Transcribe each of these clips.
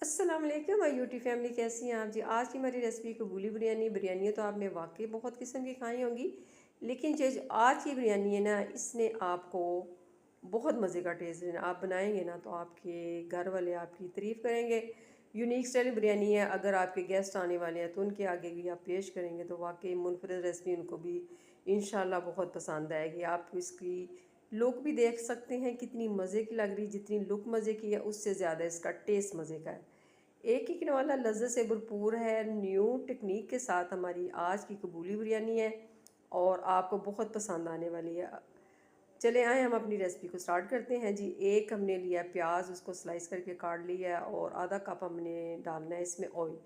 अस्सलाम वालेकुम my YouTube family, कैसी हैं आप जी। आज की हमारी रेसिपी कबूली बिरयानी तो आपने वाकई बहुत किस्म की खाई होंगी, लेकिन जो जो आज की बिरयानी है ना, इसने आपको बहुत मज़े का टेस्ट देना। आप बनाएंगे ना तो आपके घर वाले आपकी तारीफ़ करेंगे। यूनिक स्टाइल बिरयानी है। अगर आपके गेस्ट आने वाले हैं तो उनके आगे भी आप पेश करेंगे तो वाकई मुनफरद रेसिपी उनको भी इंशाल्लाह बहुत पसंद आएगी। आप इसकी लुक भी देख सकते हैं कितनी मज़े की लग रही। जितनी लुक मज़े की है उससे ज़्यादा इसका टेस्ट मज़े का है। एक ही किलो वाला लज्जत से भरपूर है। न्यू टेक्निक के साथ हमारी आज की कबूली बिरयानी है और आपको बहुत पसंद आने वाली है। चले आए हम अपनी रेसिपी को स्टार्ट करते हैं जी। एक हमने लिया प्याज, उसको स्लाइस करके काट लिया है और आधा कप हमने डालना है इसमें ऑयल।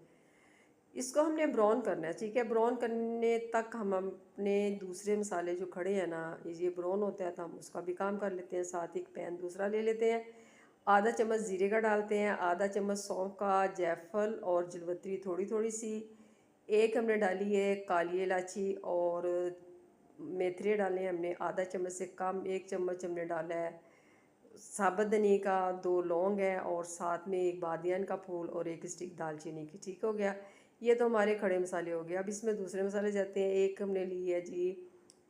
इसको हमने ब्राउन करना है, ठीक है। ब्राउन करने तक हम अपने दूसरे मसाले जो खड़े हैं ना, ये ब्राउन होता है तो हम उसका भी काम कर लेते हैं। साथ ही एक पैन दूसरा ले लेते हैं। आधा चम्मच ज़ीरे का डालते हैं, आधा चम्मच सौंफ का, जायफल और जलवतरी थोड़ी थोड़ी सी। एक हमने डाली है काली इलायची और मेथरे डाले हैं हमने आधा चम्मच से कम। एक चम्मच हमने डाला है साबुत धनिया का, दो लौंग है और साथ में एक बादियान का फूल और एक स्टिक दालचीनी की। ठीक हो गया। ये तो हमारे खड़े मसाले हो गए। अब इसमें दूसरे मसाले जाते हैं। एक हमने ली है जी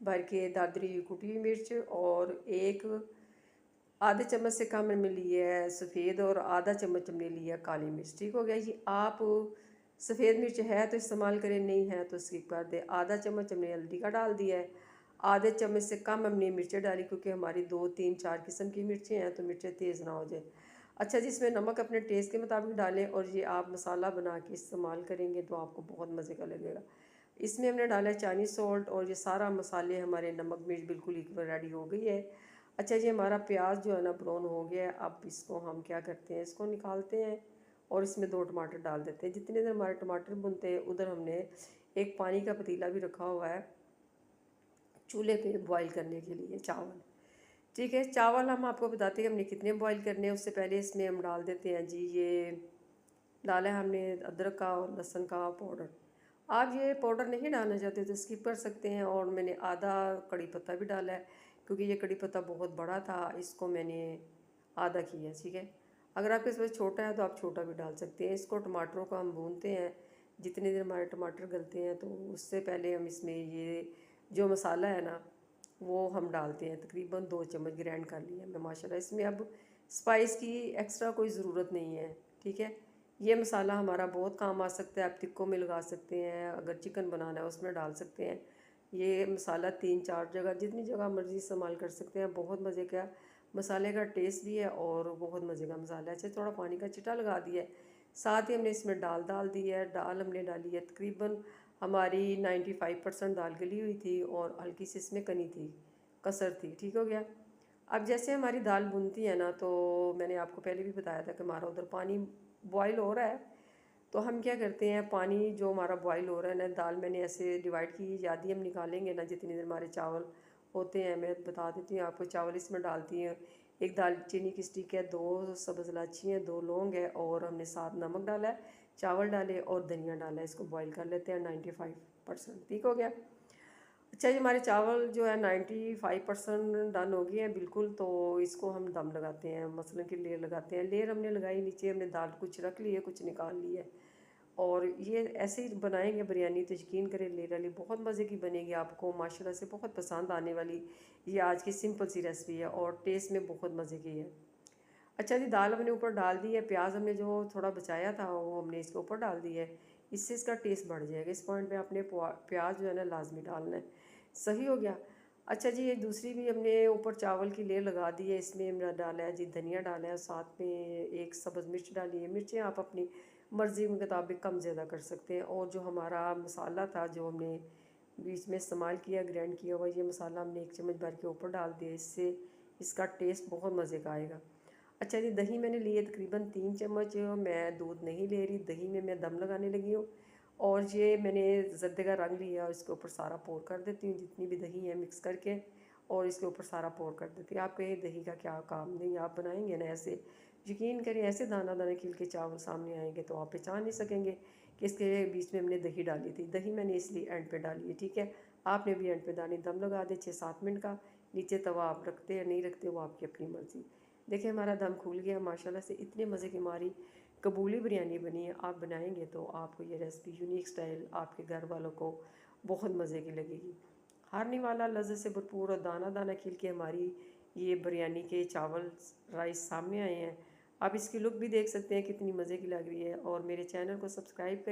भर के दादरी कुटी हुई मिर्च और एक आधे चम्मच से कम हमने ली है सफ़ेद और आधा चम्मच हमने लिया काली मिर्च। ठीक हो गया। ये आप सफ़ेद मिर्च है तो इस्तेमाल करें, नहीं है तो स्किप कर दे। आधा चम्मच हमने हल्दी का डाल दिया है। आधे चम्मच से कम हमने मिर्चें डाली क्योंकि हमारी दो तीन चार किस्म की मिर्चें हैं तो मिर्चें तेज़ ना हो जाए। अच्छा जी, इसमें नमक अपने टेस्ट के मुताबिक डालें और ये आप मसाला बना के इस्तेमाल करेंगे तो आपको बहुत मज़े का लगेगा। इसमें हमने डाला है चाइनीज़ सॉल्ट और ये सारा मसाले हमारे नमक मिर्च बिल्कुल इक्वल रेडी हो गई है। अच्छा जी, हमारा प्याज जो है ना ब्राउन हो गया है। अब इसको हम क्या करते हैं, इसको निकालते हैं और इसमें दो टमाटर डाल देते हैं। जितने देर हमारे टमाटर भुनते हैं उधर हमने एक पानी का पतीला भी रखा हुआ है चूल्हे पे बॉईल करने के लिए चावल। ठीक है, चावल हम आपको बताते हैं हमने कितने बॉईल करने हैं। उससे पहले इसमें हम डाल देते हैं जी, ये डाला है हमने अदरक का और लहसुन का पाउडर। आप ये पाउडर नहीं डालना चाहते तो स्किप कर सकते हैं। और मैंने आधा कड़ी पत्ता भी डाला है क्योंकि ये कड़ी पत्ता बहुत बड़ा था, इसको मैंने आधा किया। ठीक है, अगर आपके पास छोटा है तो आप छोटा भी डाल सकते हैं। इसको टमाटरों को हम भूनते हैं जितनी देर हमारे टमाटर गलते हैं। तो उससे पहले हम इसमें ये जो मसाला है ना वो हम डालते हैं। तकरीबन 2 चम्मच ग्राइंड कर लिया मैं माशाल्लाह। इसमें अब स्पाइस की एक्स्ट्रा कोई ज़रूरत नहीं है। ठीक है, ये मसाला हमारा बहुत काम आ सकता है। आप टिक्कों में लगा सकते हैं, अगर चिकन बनाना है उसमें डाल सकते हैं। ये मसाला 3-4 जगह जितनी जगह मर्ज़ी इस्तेमाल कर सकते हैं। बहुत मज़े का मसाले का टेस्ट भी है और बहुत मज़े का मसाला है। अच्छा, थोड़ा पानी का छिटा लगा दिया है। साथ ही हमने इसमें डाल दी है। दाल हमने डाली है तकरीबन हमारी 95% दाल गली हुई थी और हल्की सी इसमें कनी थी, कसर थी। ठीक हो गया। अब जैसे हमारी दाल भुनती है ना, तो मैंने आपको पहले भी बताया था कि हमारा उधर पानी बॉयल हो रहा है। तो हम क्या करते हैं, पानी जो हमारा बॉयल हो रहा है ना, दाल मैंने ऐसे डिवाइड की, आधी हम निकालेंगे ना जितनी देर हमारे चावल होते हैं। मैं बता देती हूँ आपको, चावल इसमें डालती हैं। एक दालचीनी की स्टिक है, दो सब्ज़ इलायची हैं, दो लौंग है और हमने साथ नमक डाला है, चावल डाले और धनिया डाला है। इसको बॉईल कर लेते हैं 95%। ठीक हो गया। अच्छा जी, हमारे चावल जो है 95% डन हो गए हैं बिल्कुल। तो इसको हम दम लगाते हैं, मसलन की लेयर लगाते हैं। लेयर हमने लगाई, नीचे हमने दाल कुछ रख ली है, कुछ निकाल ली है। और ये ऐसे ही बनाएंगे बिरयानी तो यकीन करें लेयर वाली बहुत मज़े की बनेगी, आपको माशाल्लाह से बहुत पसंद आने वाली। ये आज की सिंपल सी रेसिपी है और टेस्ट में बहुत मज़े की है। अच्छा जी, दाल हमने ऊपर डाल दी है। प्याज हमने जो थोड़ा बचाया था वो हमने इसके ऊपर डाल दी है। इससे इसका टेस्ट बढ़ जाएगा। इस पॉइंट पे आपने प्याज जो है ना लाजमी डालना है। सही हो गया। अच्छा जी, एक दूसरी भी हमने ऊपर चावल की लेयर लगा दी है। इसमें हमने डाला है जी धनिया डाला है, साथ में एक सब्ज़ मिर्च डाली है। मिर्चें आप अपनी मर्ज़ी के मुताबिक कम ज़्यादा कर सकते हैं। और जो हमारा मसाला था जो हमने बीच में इस्तेमाल किया ग्राइंड किया हुआ, ये मसाला हमने 1 चम्मच भर के ऊपर डाल दिया। इससे इसका टेस्ट बहुत मज़े का आएगा। अच्छा जी, दही मैंने लिए तकरीबन 3 चम्मच। मैं दूध नहीं ले रही, दही में मैं दम लगाने लगी हूँ। और ये मैंने जर्दे का रंग लिया और इसके ऊपर सारा पोर कर देती हूँ, जितनी भी दही है मिक्स करके और इसके ऊपर सारा पोर कर देती हूँ। आप कहिए दही का क्या काम, नहीं आप बनाएंगे ना ऐसे, यकीन करें ऐसे दाना दाना खिल के चावल सामने आएंगे तो आप पहचान नहीं सकेंगे कि इसके बीच में हमने दही डाली थी। दही मैंने इसलिए एंड पे डाली है। ठीक है, आपने भी एंड पे डाली। दम लगा दे 6-7 मिनट का। नीचे तवा आप रखते या नहीं रखते वो आपकी अपनी मर्ज़ी। देखिए हमारा दम खुल गया माशाल्लाह से। इतने मज़े की हमारी कबूली बिरयानी बनी है। आप बनाएंगे तो आपको ये रेसिपी यूनिक स्टाइल आपके घर वालों को बहुत मज़े की लगेगी। हारने वाला लज़्ज़त से भरपूर और दाना दाना खिल के हमारी ये बिरयानी के चावल राइस सामने आए हैं। आप इसकी लुक भी देख सकते हैं कितनी मज़े की लग रही है। और मेरे चैनल को सब्सक्राइब